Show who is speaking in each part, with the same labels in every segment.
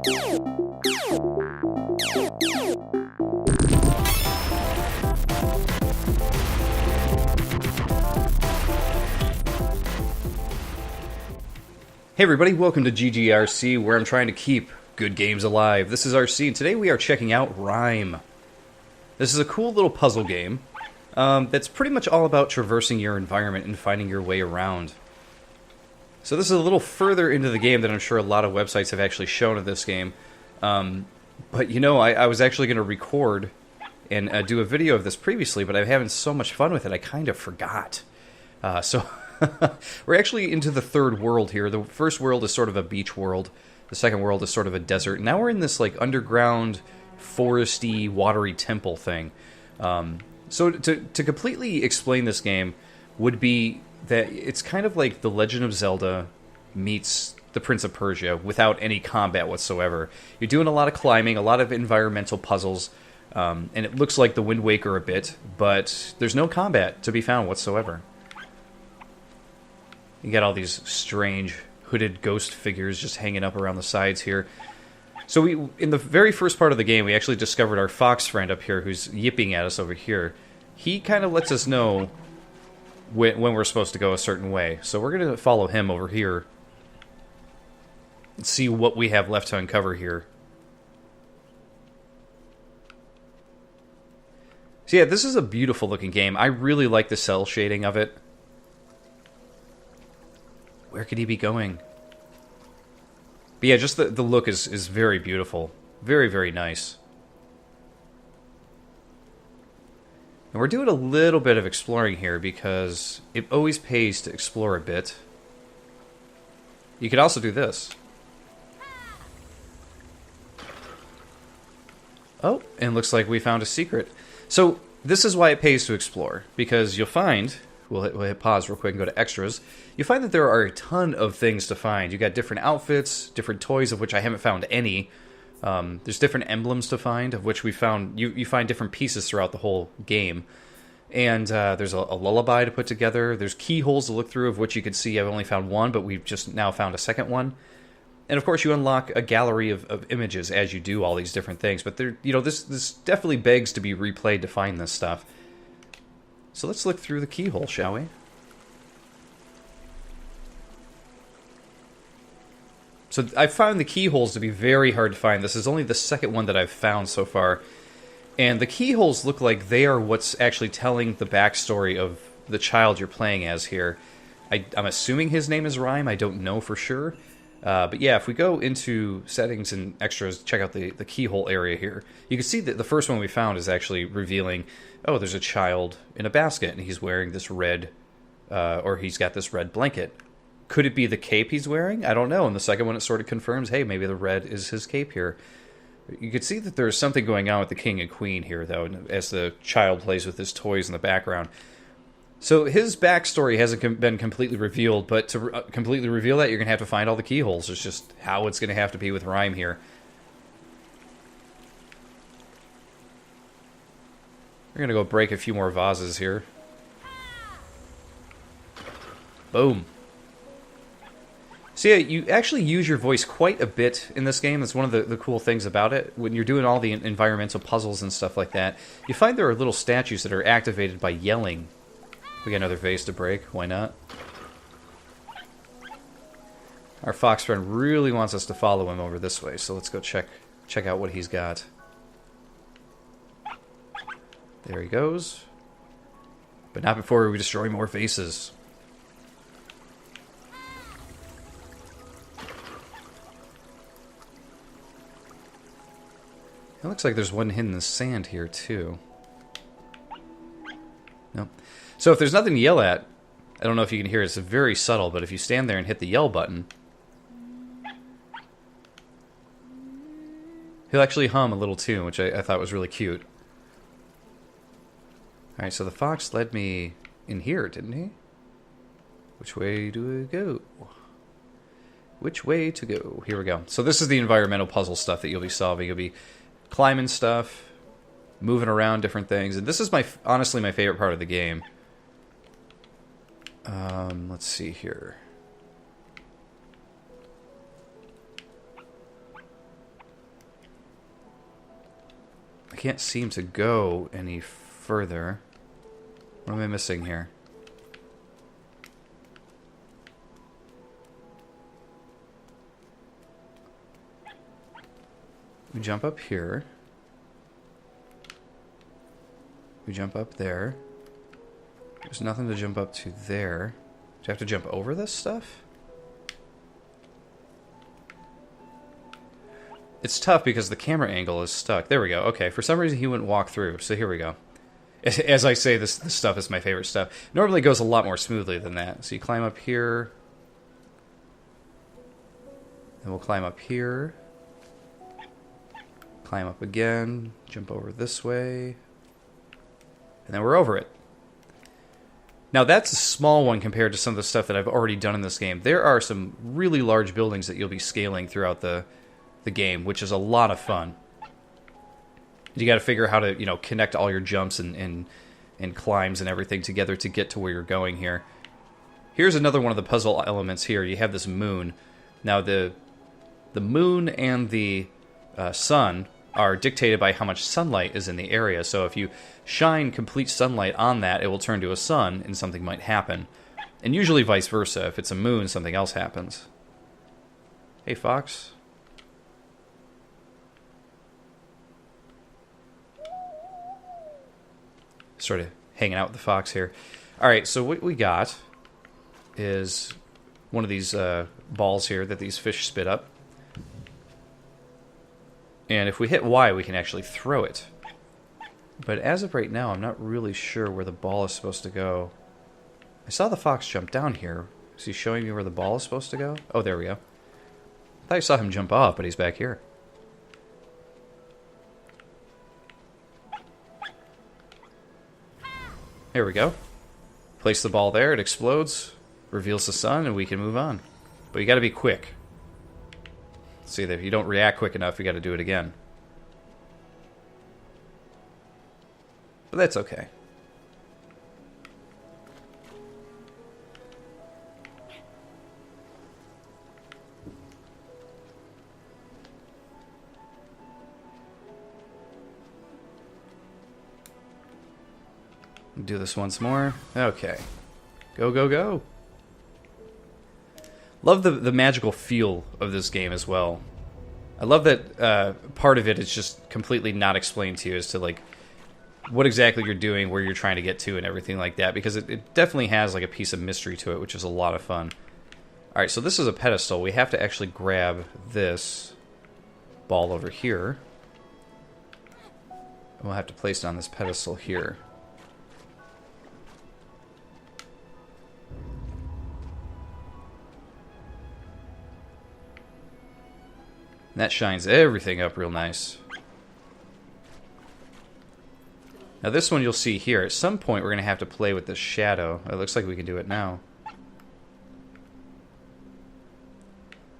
Speaker 1: Hey everybody, welcome to GGRC, where I'm trying to keep good games alive. This is RC, and today we are checking out Rime. This is a cool little puzzle game that's pretty much all about traversing your environment and finding your way around. So this is a little further into the game than I'm sure a lot of websites have actually shown of this game. But you know, I was actually going to record and do a video of this previously, but I'm having so much fun with it, I kind of forgot. So we're actually into the third world here. The first world is sort of a beach world. The second world is sort of a desert. Now we're in this like underground, foresty, watery temple thing. So to completely explain this game would be that it's kind of like The Legend of Zelda meets The Prince of Persia without any combat whatsoever. You're doing a lot of climbing, a lot of environmental puzzles, and it looks like The Wind Waker a bit, but there's no combat to be found whatsoever. You got all these strange hooded ghost figures just hanging up around the sides here. So in the very first part of the game, we actually discovered our fox friend up here who's yipping at us over here. He kind of lets us know when we're supposed to go a certain way. So we're going to follow him over here and see what we have left to uncover here. So yeah, this is a beautiful looking game. I really like the cell shading of it. Where could he be going? But yeah, just the look is very beautiful. Very, very nice. And we're doing a little bit of exploring here because it always pays to explore a bit. You could also do this. Oh, and looks like we found a secret. So this is why it pays to explore. Because you'll find... We'll hit pause real quick and go to extras. You find that there are a ton of things to find. You got different outfits, different toys, of which I haven't found any. There's different emblems to find, of which we found. You find different pieces throughout the whole game. And there's a lullaby to put together. There's keyholes to look through, of which you can see I've only found one, but we've just now found a second one. And of course, you unlock a gallery of images as you do all these different things. But this definitely begs to be replayed to find this stuff. So let's look through the keyhole, shall we? So I found the keyholes to be very hard to find. This is only the second one that I've found so far. And the keyholes look like they are what's actually telling the backstory of the child you're playing as here. I'm assuming his name is Rime. I don't know for sure. But yeah, if we go into settings and extras, check out the keyhole area here. You can see that the first one we found is actually revealing, oh, there's a child in a basket, and he's wearing this red, or he's got this red blanket. Could it be the cape he's wearing? I don't know. And the second one, it sort of confirms, hey, maybe the red is his cape here. You can see that there's something going on with the king and queen here, though, as the child plays with his toys in the background. So his backstory hasn't been completely revealed, but to completely reveal that, you're going to have to find all the keyholes. It's just how it's going to have to be with Rime here. We're going to go break a few more vases here. Boom. So yeah, you actually use your voice quite a bit in this game. That's one of the cool things about it. When you're doing all the environmental puzzles and stuff like that, you find there are little statues that are activated by yelling. We got another vase to break. Why not? Our fox friend really wants us to follow him over this way, so let's go check out what he's got. There he goes. But not before we destroy more vases. It looks like there's one hidden in the sand here, too. Nope. So if there's nothing to yell at, I don't know if you can hear it, it's very subtle, but if you stand there and hit the yell button, he'll actually hum a little tune, which I thought was really cute. Alright, so the fox led me in here, didn't he? Which way do I go? Which way to go? Here we go. So this is the environmental puzzle stuff that you'll be solving. You'll be climbing stuff, moving around different things, and this is honestly my favorite part of the game. Let's see here. can't seem to go any further. What am I missing here? We jump up here. We jump up there. There's nothing to jump up to there. Do I have to jump over this stuff? It's tough because the camera angle is stuck. There we go. Okay, for some reason he wouldn't walk through, so here we go. As I say, this stuff is my favorite stuff. Normally it goes a lot more smoothly than that. So you climb up here. Then we'll climb up here. Climb up again. Jump over this way. And then we're over it. Now that's a small one compared to some of the stuff that I've already done in this game. There are some really large buildings that you'll be scaling throughout the game, which is a lot of fun. You got to figure how to, you know, connect all your jumps and climbs and everything together to get to where you're going here. Here's another one of the puzzle elements here. You have this moon. Now the moon and the sun are dictated by how much sunlight is in the area. So if you shine complete sunlight on that, it will turn to a sun and something might happen. And usually vice versa. If it's a moon, something else happens. Hey, Fox. Sort of hanging out with the fox here. Alright, so what we got is one of these balls here that these fish spit up. And if we hit Y, we can actually throw it. But as of right now, I'm not really sure where the ball is supposed to go. I saw the fox jump down here. Is he showing me where the ball is supposed to go? Oh, there we go. I thought I saw him jump off, but he's back here. There we go. Place the ball there, it explodes, reveals the sun, and we can move on. But you gotta be quick. See, if you don't react quick enough, you gotta do it again. But that's okay. Do this once more. Okay. Go, go, go. Love the magical feel of this game as well. I love that part of it is just completely not explained to you as to like what exactly you're doing, where you're trying to get to, and everything like that, because it definitely has like a piece of mystery to it, which is a lot of fun. Alright, so this is a pedestal. We have to actually grab this ball over here. We'll have to place it on this pedestal here. That shines everything up real nice. Now this one you'll see here. At some point we're going to have to play with this shadow. It looks like we can do it now.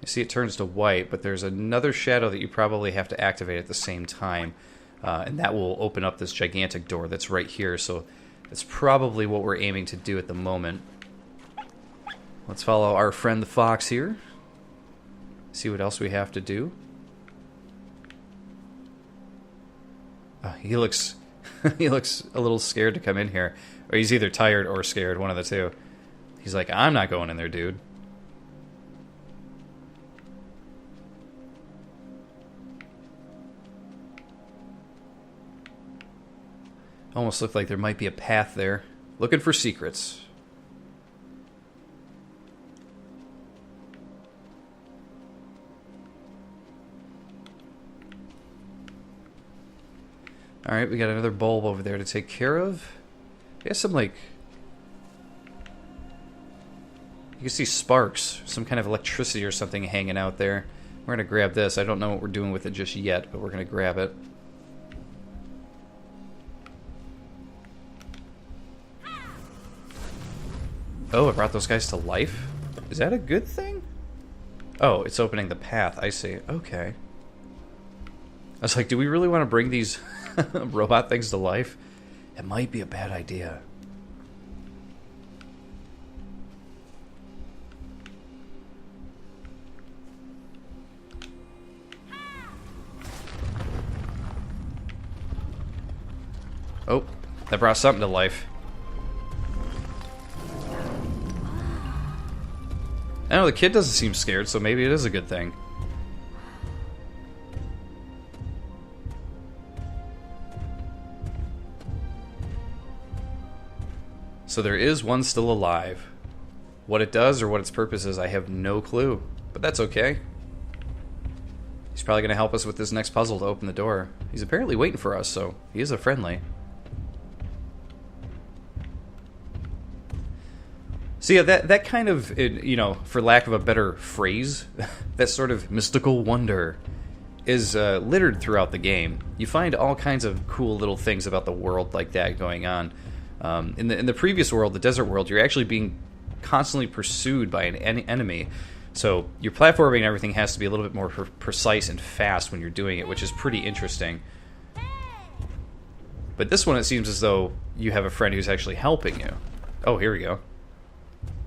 Speaker 1: You see it turns to white, but there's another shadow that you probably have to activate at the same time. And that will open up this gigantic door that's right here. So that's probably what we're aiming to do at the moment. Let's follow our friend the fox here. See what else we have to do. He looks he looks a little scared to come in here. Or he's either tired or scared, one of the two. He's like, I'm not going in there, dude. Almost looked like there might be a path there. Looking for secrets. Alright, we got another bulb over there to take care of. We have some, like... You can see sparks. Some kind of electricity or something hanging out there. We're going to grab this. I don't know what we're doing with it just yet, but we're going to grab it. Oh, it brought those guys to life? Is that a good thing? Oh, it's opening the path. I see. Okay. I was like, do we really want to bring these robot things to life? It might be a bad idea. Oh, that brought something to life. I know the kid doesn't seem scared, so maybe it is a good thing. So there is one still alive. What it does or what its purpose is, I have no clue. But that's okay. He's probably going to help us with this next puzzle to open the door. He's apparently waiting for us, so he is a friendly. So yeah, that kind of, you know, for lack of a better phrase, that sort of mystical wonder is littered throughout the game. You find all kinds of cool little things about the world like that going on. In the previous world, the desert world, you're actually being constantly pursued by an enemy. So your platforming and everything has to be a little bit more precise and fast when you're doing it, which is pretty interesting. But this one, it seems as though you have a friend who's actually helping you. Oh, here we go.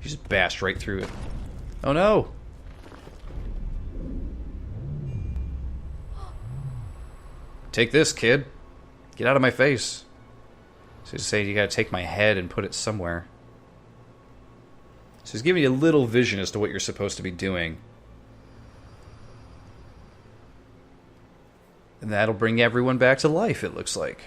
Speaker 1: He just bashed right through it. Oh no! Take this, kid. Get out of my face. So he's saying you gotta take my head and put it somewhere. So he's giving you a little vision as to what you're supposed to be doing. And that'll bring everyone back to life, it looks like.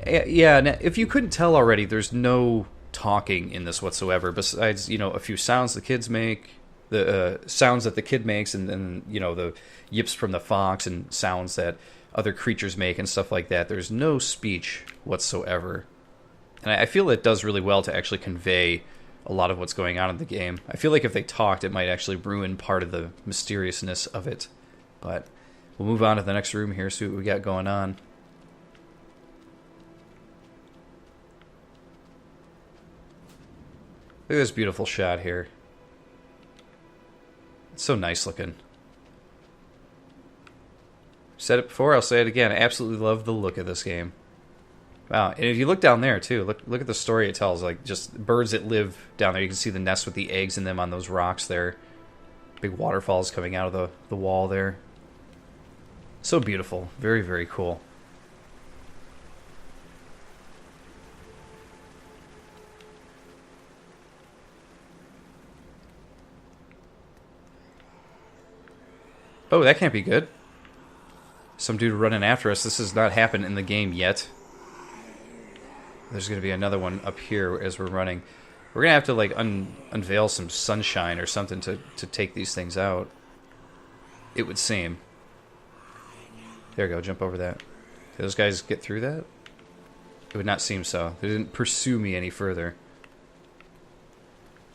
Speaker 1: Yeah, now, if you couldn't tell already, there's no talking in this whatsoever, besides, you know, a few sounds the kids make, the sounds that the kid makes, and then, you know, the yips from the fox and sounds that other creatures make and stuff like that. There's no speech whatsoever. And I feel it does really well to actually convey a lot of what's going on in the game. I feel like if they talked, it might actually ruin part of the mysteriousness of it. But we'll move on to the next room here, see what we got going on. Look at this beautiful shot here. It's so nice looking. Said it before, I'll say it again. I absolutely love the look of this game. Wow, and if you look down there too, look at the story it tells. Like, just birds that live down there. You can see the nest with the eggs in them on those rocks there. Big waterfalls coming out of the wall there. So beautiful. Very, very cool. Oh, that can't be good. Some dude running after us. This has not happened in the game yet. There's going to be another one up here as we're running. We're going to have to, like, unveil some sunshine or something to take these things out. It would seem. There we go, jump over that. Did those guys get through that? It would not seem so. They didn't pursue me any further.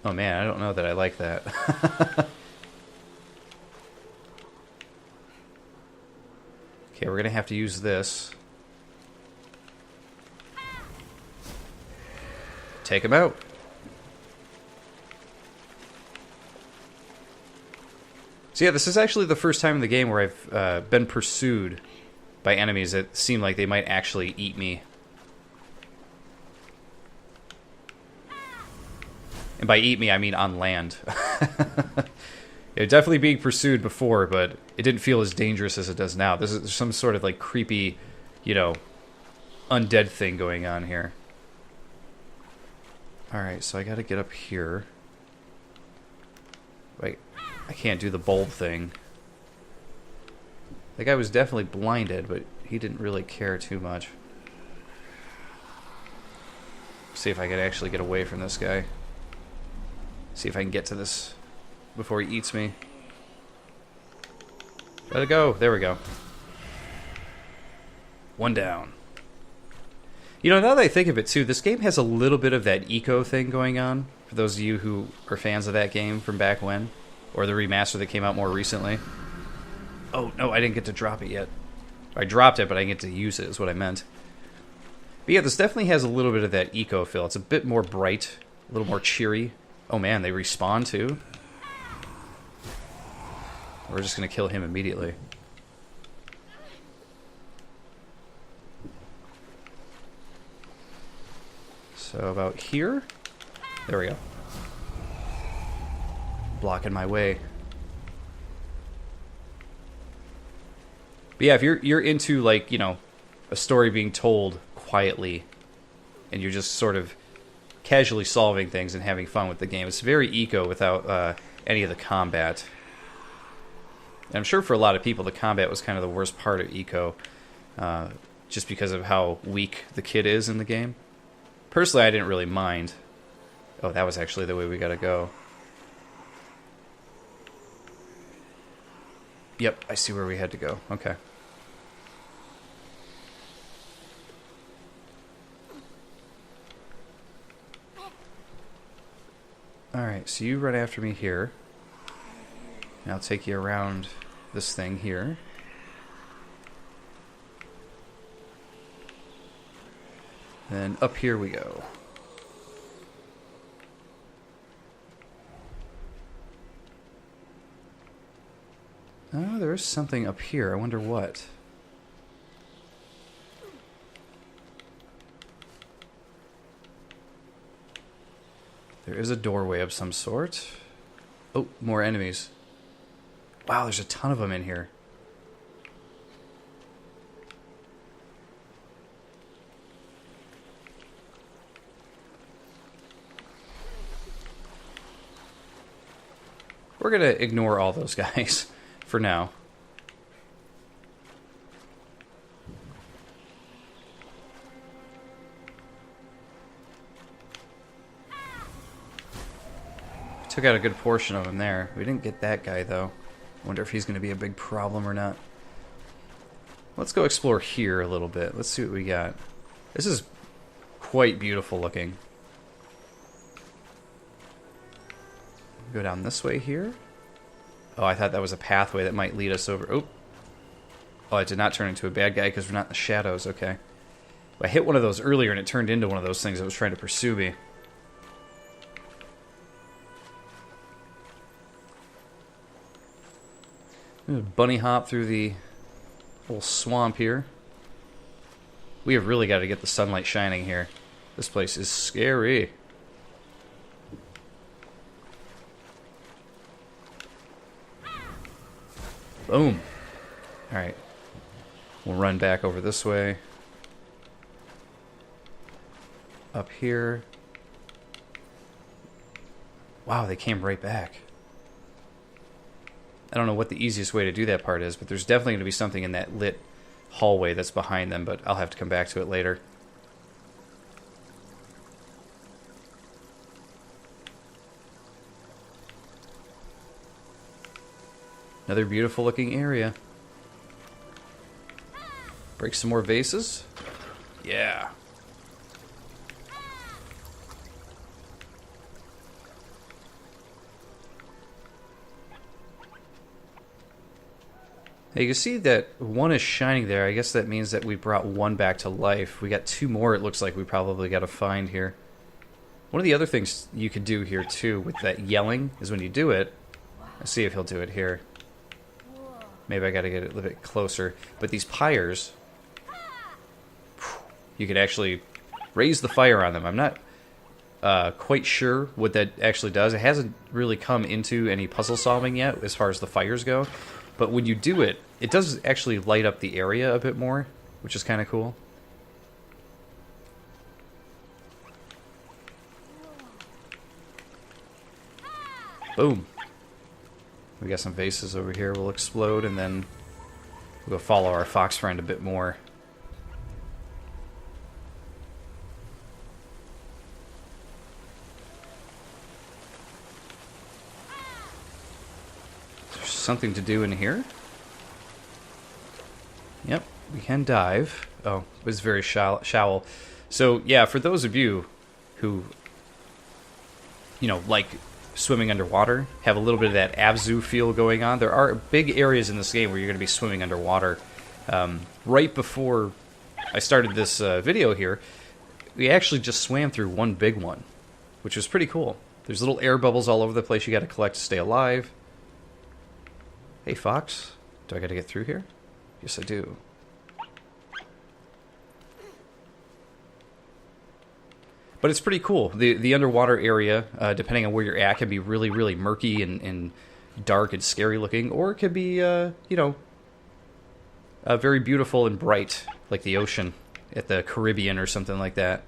Speaker 1: Oh man, I don't know that I like that. Okay, we're going to have to use this. Take him out. So yeah, this is actually the first time in the game where I've been pursued by enemies that seem like they might actually eat me. And by eat me, I mean on land. It definitely being pursued before, but it didn't feel as dangerous as it does now. There's some sort of like creepy, you know, undead thing going on here. Alright, so I gotta get up here. Wait, I can't do the bulb thing. The guy was definitely blinded, but he didn't really care too much. See if I can actually get away from this guy. See if I can get to this before he eats me. Let it go. There we go. One down. You know, now that I think of it too, this game has a little bit of that eco thing going on. For those of you who are fans of that game from back when. Or the remaster that came out more recently. Oh, no, I didn't get to drop it yet. I dropped it, but I didn't get to use it, is what I meant. But yeah, this definitely has a little bit of that eco feel. It's a bit more bright, a little more cheery. Oh man, they respawn too? We're just going to kill him immediately. So about here? There we go. Blocking my way. But yeah, if you're into, like, you know, a story being told quietly, and you're just sort of casually solving things and having fun with the game, it's very eco without any of the combat. And I'm sure for a lot of people, the combat was kind of the worst part of eco, just because of how weak the kid is in the game. Personally, I didn't really mind. Oh, that was actually the way we gotta go. Yep, I see where we had to go. Okay. Alright, so you run after me here. And I'll take you around this thing here. Then up here we go. Oh, there is something up here. I wonder what. There is a doorway of some sort. Oh, more enemies. Wow, there's a ton of them in here. We're gonna ignore all those guys for now. Took out a good portion of them there. We didn't get that guy, though. Wonder if he's going to be a big problem or not. Let's go explore here a little bit. Let's see what we got. This is quite beautiful looking. Go down this way here. Oh, I thought that was a pathway that might lead us over. Oh, it did not turn into a bad guy because we're not in the shadows. Okay. I hit one of those earlier and it turned into one of those things that was trying to pursue me. Bunny hop through the little swamp here. We have really got to get the sunlight shining here. This place is scary. Boom. Alright. We'll run back over this way. Up here. Wow, they came right back. I don't know what the easiest way to do that part is, but there's definitely going to be something in that lit hallway that's behind them, but I'll have to come back to it later. Another beautiful looking area. Break some more vases. Yeah. Now you can see that one is shining there. I guess that means that we brought one back to life. We got two more, it looks like we probably got to find here. One of the other things you could do here too with that yelling is when you do it, let's see if he'll do it here. Maybe I got to get it a little bit closer. But these pyres, you could actually raise the fire on them. I'm not quite sure what that actually does. It hasn't really come into any puzzle solving yet as far as the fires go. But when you do it, it does actually light up the area a bit more, which is kind of cool. Boom. We got some vases over here. We'll explode, and then we'll go follow our fox friend a bit more. Something to do in here. Yep, we can dive. Oh, it was very shallow. So yeah, for those of you who, you know, like swimming underwater, have a little bit of that Abzu feel going on, there are big areas in this game where you're going to be swimming underwater. Right before I started this video here, we actually just swam through one big one, which was pretty cool. There's little air bubbles all over the place you got to collect to stay alive. Hey, Fox. Do I got to get through here? Yes, I do. But it's pretty cool. The underwater area, depending on where you're at, can be really, really murky and dark and scary looking, or it could be, you know, very beautiful and bright, like the ocean at the Caribbean or something like that.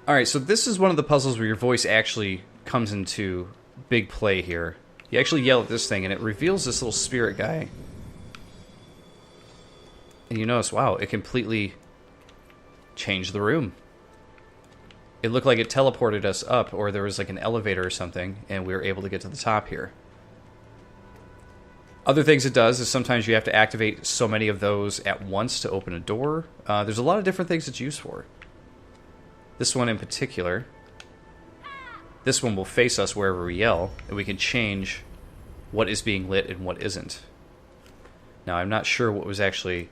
Speaker 1: Alright, so this is one of the puzzles where your voice actually comes into big play here. You actually yell at this thing, and it reveals this little spirit guy. And you notice, wow, it completely changed the room. It looked like it teleported us up, or there was like an elevator or something, and we were able to get to the top here. Other things it does is sometimes you have to activate so many of those at once to open a door. There's a lot of different things it's used for. This one in particular, this one will face us wherever we yell, and we can change what is being lit and what isn't. Now, I'm not sure what was actually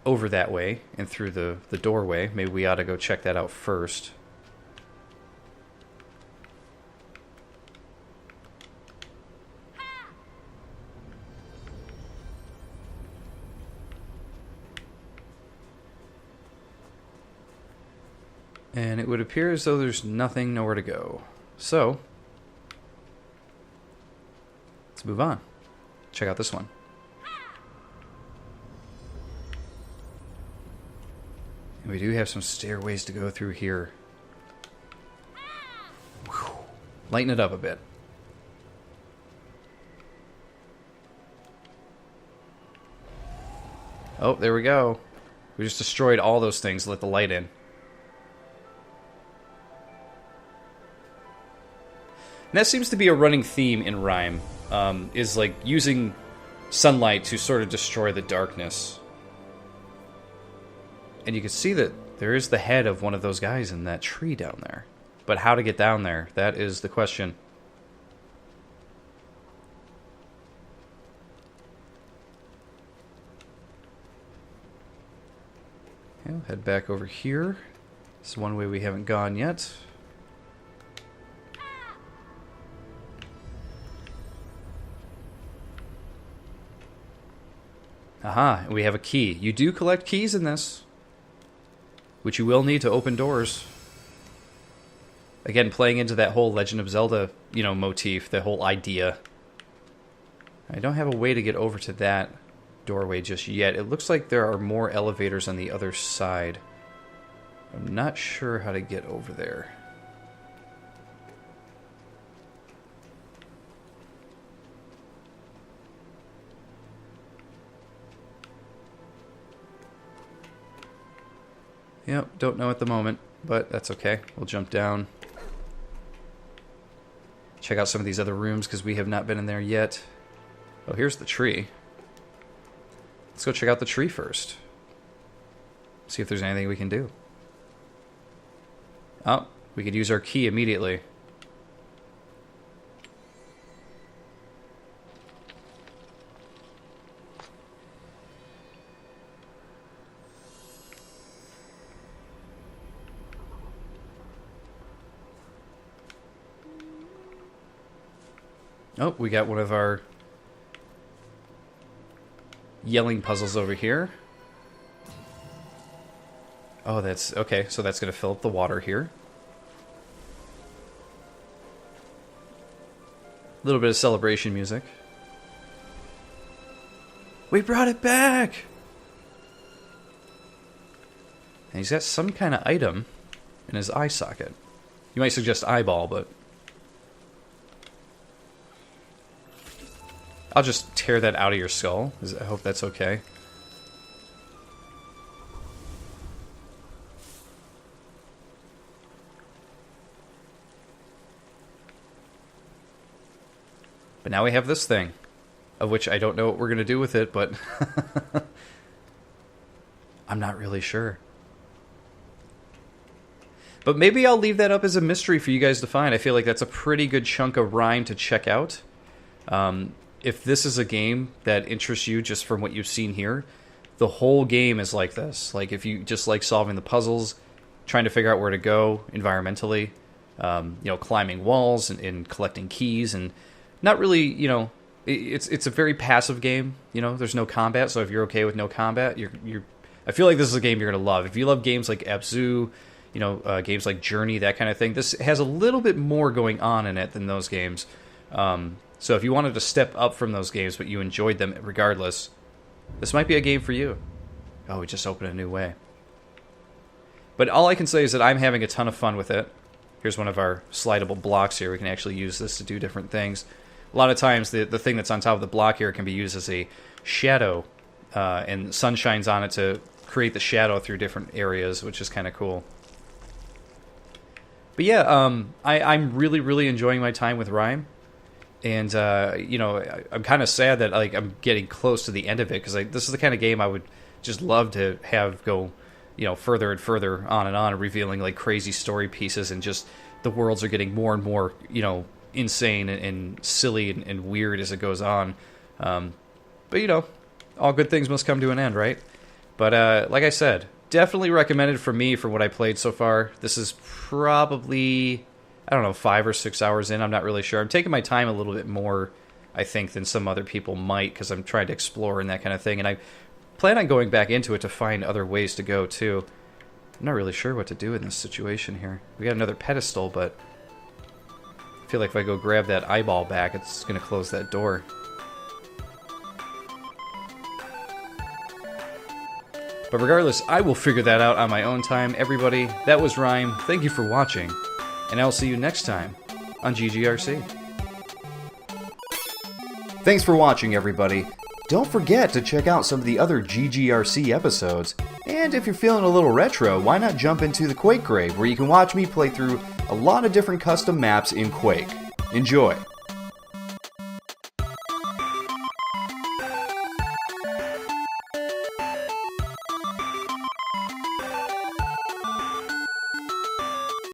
Speaker 1: over that way and through the doorway. Maybe we ought to go check that out first. And it would appear as though there's nowhere to go. So, let's move on. Check out this one. And we do have some stairways to go through here. Whew. Lighten it up a bit. Oh, there we go. We just destroyed all those things, let the light in. And that seems to be a running theme in Rime, is like using sunlight to sort of destroy the darkness. And you can see that there is the head of one of those guys in that tree down there. But how to get down there, that is the question. Okay, we'll head back over here. This is one way we haven't gone yet. Aha, we have a key. You do collect keys in this, which you will need to open doors. Again, playing into that whole Legend of Zelda, motif, that whole idea. I don't have a way to get over to that doorway just yet. It looks like there are more elevators on the other side. I'm not sure how to get over there. Yep, don't know at the moment, but that's okay. We'll jump down. Check out some of these other rooms, because we have not been in there yet. Oh, here's the tree. Let's go check out the tree first. See if there's anything we can do. Oh, we could use our key immediately. Oh, we got one of our yelling puzzles over here. Oh, that's... okay, so that's going to fill up the water here. A little bit of celebration music. We brought it back! And he's got some kind of item in his eye socket. You might suggest eyeball, but... I'll just tear that out of your skull. I hope that's okay. But now we have this thing, of which I don't know what we're going to do with it, but I'm not really sure. But maybe I'll leave that up as a mystery for you guys to find. I feel like that's a pretty good chunk of Rime to check out. If this is a game that interests you just from what you've seen here, the whole game is like this. Like, if you just like solving the puzzles, trying to figure out where to go environmentally, climbing walls and collecting keys, and not really, it's a very passive game. There's no combat, so if you're okay with no combat, you're I feel like this is a game you're going to love. If you love games like Abzu, games like Journey, that kind of thing, this has a little bit more going on in it than those games. So if you wanted to step up from those games, but you enjoyed them regardless, this might be a game for you. Oh, we just opened a new way. But all I can say is that I'm having a ton of fun with it. Here's one of our slidable blocks here. We can actually use this to do different things. A lot of times, the thing that's on top of the block here can be used as a shadow, and the sun shines on it to create the shadow through different areas, which is kind of cool. But yeah, I'm really, really enjoying my time with Rime. And, I'm kind of sad that I'm getting close to the end of it, because this is the kind of game I would just love to have go, further and further on and on, revealing crazy story pieces, and just the worlds are getting more and more, insane and silly and weird as it goes on. But, all good things must come to an end, right? But like I said, definitely recommended for me for what I played so far. This is probably, 5 or 6 hours in. I'm not really sure. I'm taking my time a little bit more, I think, than some other people might, because I'm trying to explore and that kind of thing. And I plan on going back into it to find other ways to go, too. I'm not really sure what to do in this situation here. We got another pedestal, but I feel like if I go grab that eyeball back, it's going to close that door. But regardless, I will figure that out on my own time. Everybody, that was Rime. Thank you for watching, and I'll see you next time on GGRC. Thanks for watching, everybody. Don't forget to check out some of the other GGRC episodes. And if you're feeling a little retro, why not jump into the Quake grave, where you can watch me play through a lot of different custom maps in Quake. Enjoy!